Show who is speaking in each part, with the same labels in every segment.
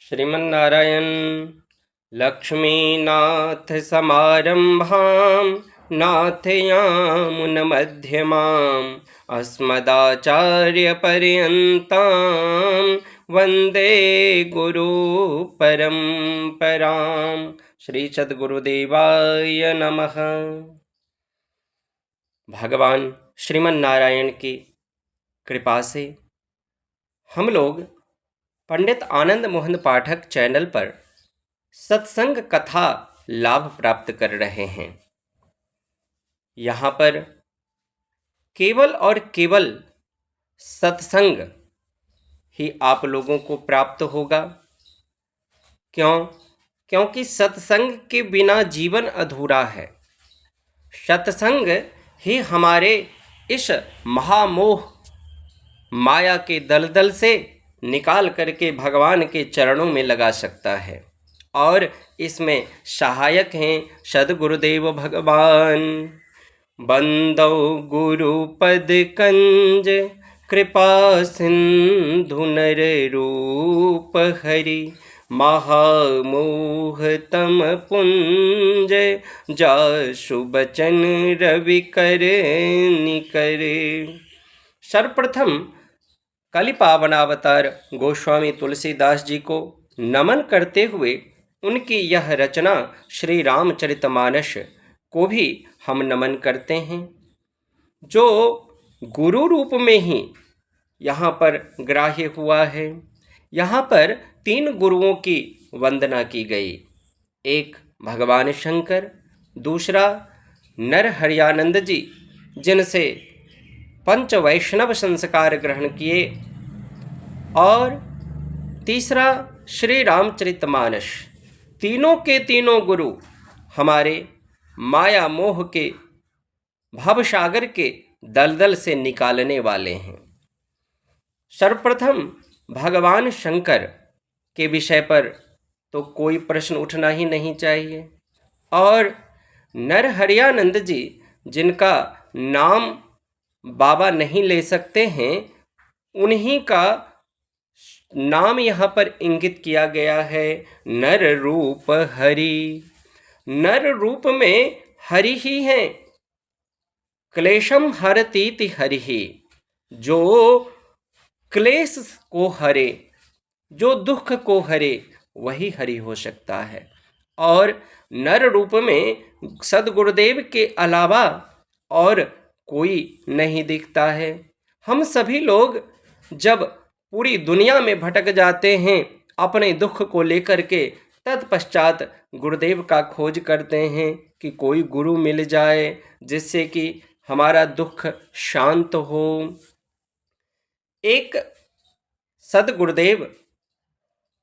Speaker 1: श्रीमन्नारायण। लक्ष्मीनाथसमारम्भां नाथयामुनमध्यमाम् अस्मदाचार्यपर्यन्तां वन्दे गुरुपरम्परां। श्री सद्गुरुदेवाय नमः। भगवान श्रीमन्नारायण की कृपा से हम लोग पंडित आनंद मोहन पाठक चैनल पर सत्संग कथा लाभ प्राप्त कर रहे हैं। यहाँ पर केवल और केवल सत्संग ही आप लोगों को प्राप्त होगा। क्योंकि सत्संग के बिना जीवन अधूरा है। सत्संग ही हमारे इस महामोह माया के दलदल से निकाल करके भगवान के चरणों में लगा सकता है। और इसमें सहायक हैं सद्गुरुदेव भगवान। बंदौ गुरुपद कंज कृपा सिंधु नर रूप हरि महामोह तम पुंज जासु बचन रवि कर निकरे। सर्वप्रथम कलि पावनावतार गोस्वामी तुलसीदास जी को नमन करते हुए उनकी यह रचना श्री रामचरितमानस को भी हम नमन करते हैं, जो गुरु रूप में ही यहाँ पर ग्राह्य हुआ है। यहाँ पर 3 गुरुओं की वंदना की गई। एक भगवान शंकर, दूसरा नरहरियानंद जी जिनसे पंच वैष्णव संस्कार ग्रहण किए, और तीसरा श्री रामचरितमानस। तीनों के तीनों गुरु हमारे माया मोह के भवसागर के दलदल से निकालने वाले हैं। सर्वप्रथम भगवान शंकर के विषय पर तो कोई प्रश्न उठना ही नहीं चाहिए। और नरहरियानंद जी जिनका नाम बाबा नहीं ले सकते हैं, उन्हीं का नाम यहाँ पर इंगित किया गया है, नर रूप हरि। नर रूप में हरि ही हैं। क्लेशम हरतीति हरिहि, जो क्लेश को हरे, जो दुख को हरे, वही हरि हो सकता है। और नर रूप में सद्गुरुदेव के अलावा और कोई नहीं दिखता है। हम सभी लोग जब पूरी दुनिया में भटक जाते हैं अपने दुख को लेकर के, तत्पश्चात गुरुदेव का खोज करते हैं कि कोई गुरु मिल जाए जिससे कि हमारा दुख शांत हो। एक सद्गुरुदेव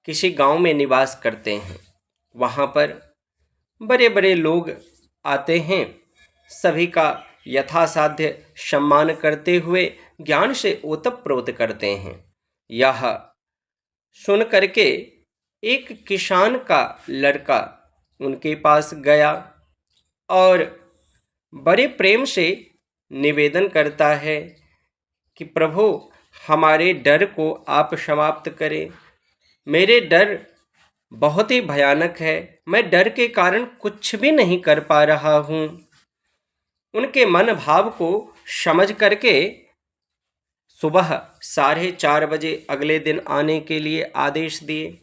Speaker 1: किसी गांव में निवास करते हैं। वहाँ पर बड़े बड़े लोग आते हैं। सभी का यथासाध्य सम्मान करते हुए ज्ञान से ओतप्रोत करते हैं। यह सुन करके एक किसान का लड़का उनके पास गया और बड़े प्रेम से निवेदन करता है कि प्रभु, हमारे डर को आप समाप्त करें। मेरे डर बहुत ही भयानक है। मैं डर के कारण कुछ भी नहीं कर पा रहा हूँ। उनके मन भाव को समझ करके सुबह 4:30 बजे अगले दिन आने के लिए आदेश दिए।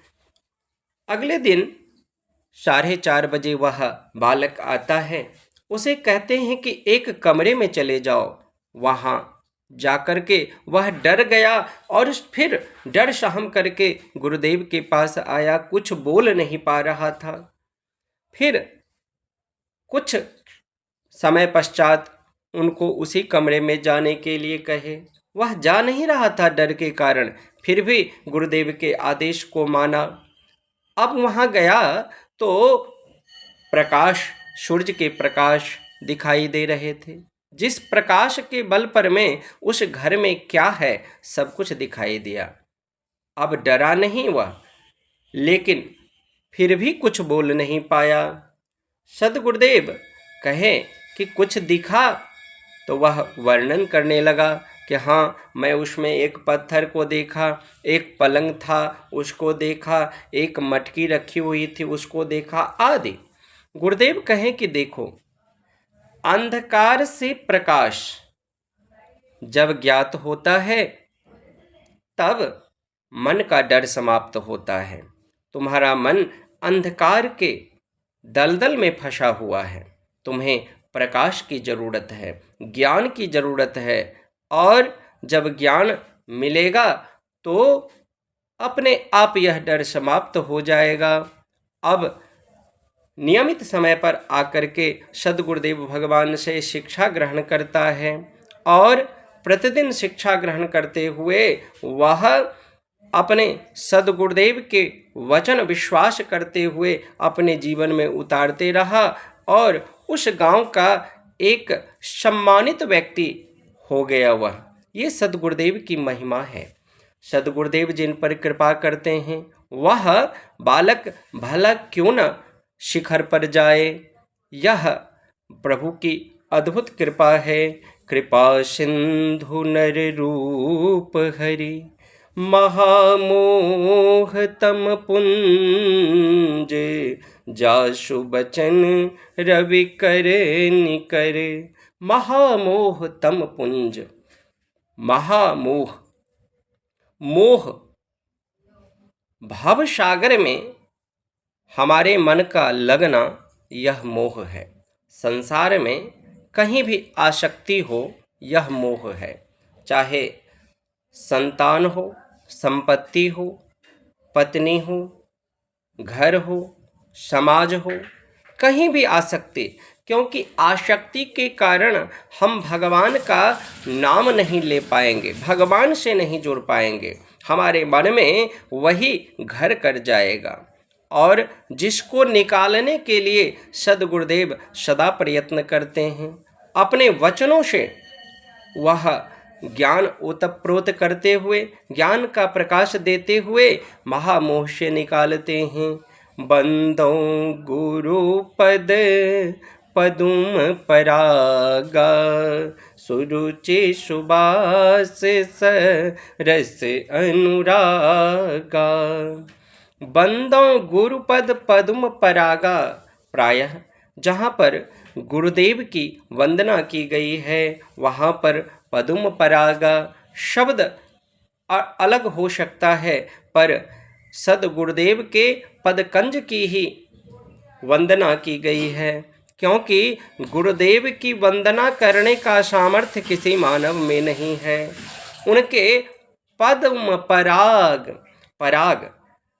Speaker 1: अगले दिन 4:30 बजे वह बालक आता है। उसे कहते हैं कि एक कमरे में चले जाओ। वहाँ जाकर के वह डर गया और फिर डर सहम करके गुरुदेव के पास आया। कुछ बोल नहीं पा रहा था। फिर कुछ समय पश्चात उनको उसी कमरे में जाने के लिए कहे। वह जा नहीं रहा था डर के कारण, फिर भी गुरुदेव के आदेश को माना। अब वहाँ गया तो प्रकाश, सूर्य के प्रकाश दिखाई दे रहे थे। जिस प्रकाश के बल पर में उस घर में क्या है सब कुछ दिखाई दिया। अब डरा नहीं वह, लेकिन फिर भी कुछ बोल नहीं पाया। सद्गुरुदेव कहे कि कुछ दिखा, तो वह वर्णन करने लगा कि हाँ, मैं उसमें एक पत्थर को देखा, एक पलंग था उसको देखा, एक मटकी रखी हुई थी उसको देखा आदि। गुरुदेव कहें कि देखो, अंधकार से प्रकाश जब ज्ञात होता है तब मन का डर समाप्त होता है। तुम्हारा मन अंधकार के दलदल में फंसा हुआ है, तुम्हें प्रकाश की जरूरत है, ज्ञान की जरूरत है। और जब ज्ञान मिलेगा तो अपने आप यह डर समाप्त हो जाएगा। अब नियमित समय पर आकर के सद्गुरुदेव भगवान से शिक्षा ग्रहण करता है और प्रतिदिन शिक्षा ग्रहण करते हुए वह अपने सद्गुरुदेव के वचन विश्वास करते हुए अपने जीवन में उतारते रहा और उस गांव का एक सम्मानित व्यक्ति हो गया वह। ये सद्गुरुदेव की महिमा है। सद्गुरुदेव जिन पर कृपा करते हैं वह बालक भला क्यों न शिखर पर जाए। यह प्रभु की अद्भुत कृपा है। कृपा सिंधु नर रूप हरि, महामोह तम पुंज, जासु बचन रवि कर निकर। महामोह तम पुंज, महामोह, मोह भव सागर में हमारे मन का लगना, यह मोह है। संसार में कहीं भी आसक्ति हो, यह मोह है। चाहे संतान हो, संपत्ति हो, पत्नी हो, घर हो, समाज हो, कहीं भी आसक्ति, क्योंकि आसक्ति के कारण हम भगवान का नाम नहीं ले पाएंगे, भगवान से नहीं जुड़ पाएंगे। हमारे मन में वही घर कर जाएगा और जिसको निकालने के लिए सद्गुरुदेव सदा प्रयत्न करते हैं। अपने वचनों से वह ज्ञान ओतप्रोत करते हुए, ज्ञान का प्रकाश देते हुए महामोह से निकालते हैं। बंदो गुरु पद पदुम परागा, सुरुचि सुबास रस अनुरागा। बंदों गुरुपद पद्म परागा, प्रायः जहाँ पर गुरुदेव की वंदना की गई है वहाँ पर पद्म परागा शब्द अलग हो सकता है, पर सद्गुरुदेव के पदकंज की ही वंदना की गई है, क्योंकि गुरुदेव की वंदना करने का सामर्थ्य किसी मानव में नहीं है। उनके पद्म पराग, पराग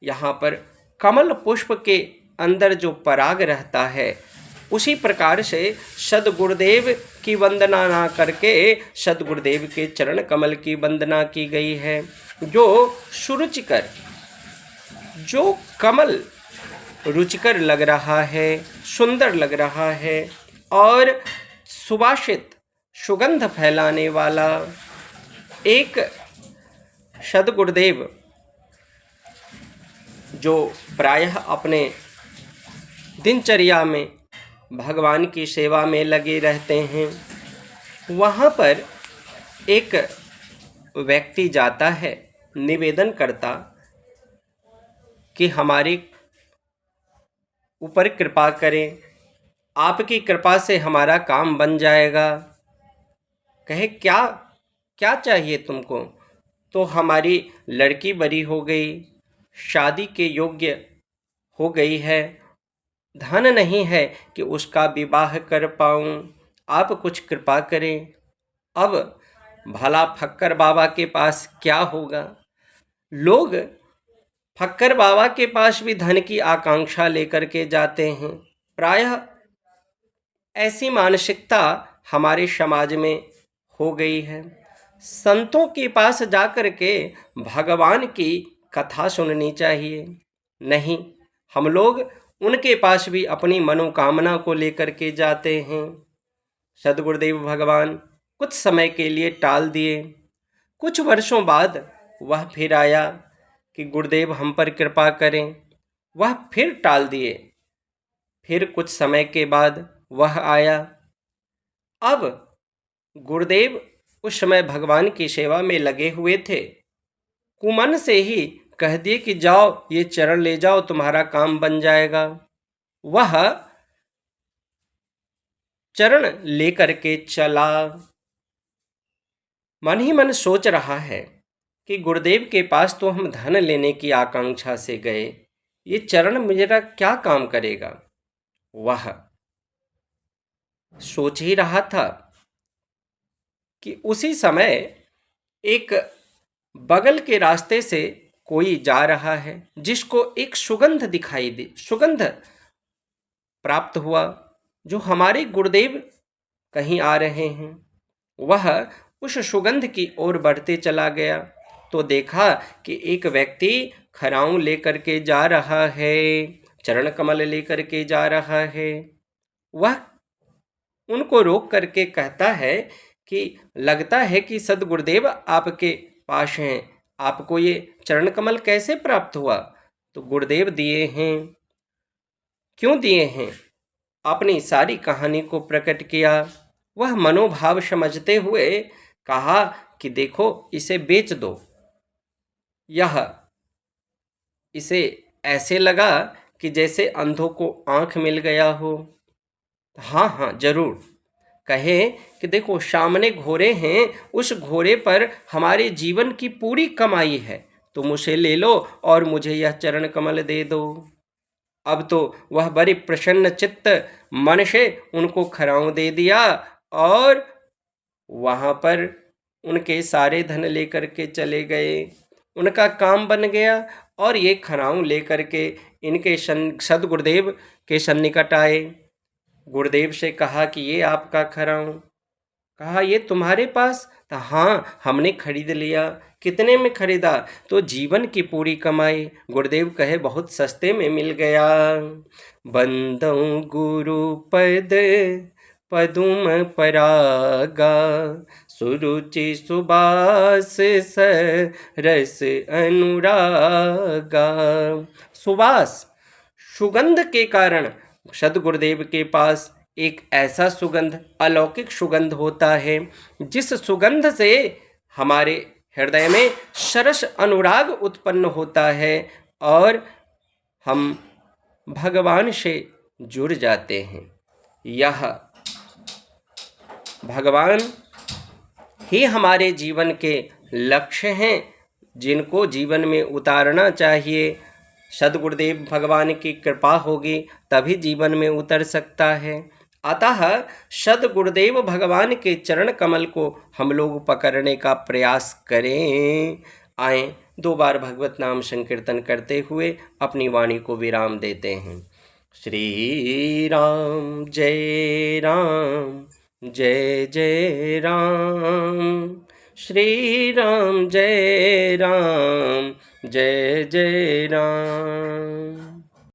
Speaker 1: यहाँ पर कमल पुष्प के अंदर जो पराग रहता है, उसी प्रकार से सद्गुरुदेव की वंदना ना करके सद्गुरुदेव के चरण कमल की वंदना की गई है। जो सुरुचिकर, जो कमल रुचिकर लग रहा है, सुंदर लग रहा है और सुवासित सुगंध फैलाने वाला, एक सद्गुरुदेव जो प्रायः अपने दिनचर्या में भगवान की सेवा में लगे रहते हैं, वहाँ पर एक व्यक्ति जाता है, निवेदन करता कि हमारी ऊपर कृपा करें, आपकी कृपा से हमारा काम बन जाएगा। कहे क्या क्या चाहिए तुमको? तो हमारी लड़की बड़ी हो गई, शादी के योग्य हो गई है, धन नहीं है कि उसका विवाह कर पाऊँ, आप कुछ कृपा करें। अब भला फक्कर बाबा के पास क्या होगा? लोग फक्कर बाबा के पास भी धन की आकांक्षा लेकर के जाते हैं। प्रायः ऐसी मानसिकता हमारे समाज में हो गई है। संतों के पास जाकर के भगवान की कथा सुननी चाहिए। नहीं, हम लोग उनके पास भी अपनी मनोकामना को लेकर के जाते हैं। सद्गुरुदेव भगवान कुछ समय के लिए टाल दिए। कुछ वर्षों बाद वह फिर आया कि गुरुदेव हम पर कृपा करें। वह फिर टाल दिए। फिर कुछ समय के बाद वह आया। अब गुरुदेव उस समय भगवान की सेवा में लगे हुए थे, कुमन से ही कह दिए कि जाओ ये चरण ले जाओ, तुम्हारा काम बन जाएगा। वह चरण लेकर के चला। मन ही मन सोच रहा है कि गुरुदेव के पास तो हम धन लेने की आकांक्षा से गए, ये चरण मेरा क्या काम करेगा। वह सोच ही रहा था कि उसी समय एक बगल के रास्ते से कोई जा रहा है, जिसको एक सुगंध दिखाई दी, सुगंध प्राप्त हुआ, जो हमारे गुरुदेव कहीं आ रहे हैं। वह उस सुगंध की ओर बढ़ते चला गया तो देखा कि एक व्यक्ति खराऊं लेकर के जा रहा है, चरण कमल लेकर के जा रहा है। वह उनको रोक करके कहता है कि लगता है कि सद्गुरुदेव आपके पास हैं, आपको ये चरण कमल कैसे प्राप्त हुआ। तो गुरुदेव दिए हैं। क्यों दिए हैं? अपनी सारी कहानी को प्रकट किया। वह मनोभाव समझते हुए कहा कि देखो इसे बेच दो। यह इसे ऐसे लगा कि जैसे अंधों को आंख मिल गया हो। हाँ हाँ जरूर, कहे कि देखो सामने घोड़े हैं, उस घोड़े पर हमारे जीवन की पूरी कमाई है, तुम उसे ले लो और मुझे यह चरण कमल दे दो। अब तो वह बड़ी प्रसन्न चित्त मन से उनको खराऊं दे दिया और वहां पर उनके सारे धन लेकर के चले गए। उनका काम बन गया और ये खराऊं लेकर के इनके सदगुरुदेव के सन्निकट आए। गुरुदेव से कहा कि ये आपका खराऊं। कहा ये तुम्हारे पास? तो हाँ, हमने खरीद लिया। कितने में खरीदा? तो जीवन की पूरी कमाई। गुरुदेव कहे बहुत सस्ते में मिल गया। बंदौ गुरु पद पदुम परागा, सुरुचि सुबास रस अनुरागा। सुबास, सुगंध के कारण सद्गुरुदेव के पास एक ऐसा सुगंध, अलौकिक सुगंध होता है, जिस सुगंध से हमारे हृदय में सरस अनुराग उत्पन्न होता है और हम भगवान से जुड़ जाते हैं। यह भगवान ही हमारे जीवन के लक्ष्य हैं, जिनको जीवन में उतारना चाहिए। सद्गुरुदेव भगवान की कृपा होगी तभी जीवन में उतर सकता है। अतः सद्गुरुदेव भगवान के चरण कमल को हम लोग पकड़ने का प्रयास करें। आए 2 बार भगवत नाम संकीर्तन करते हुए अपनी वाणी को विराम देते हैं। श्री राम जय राम, जय जय राम। श्री राम जय राम, जय जय राम।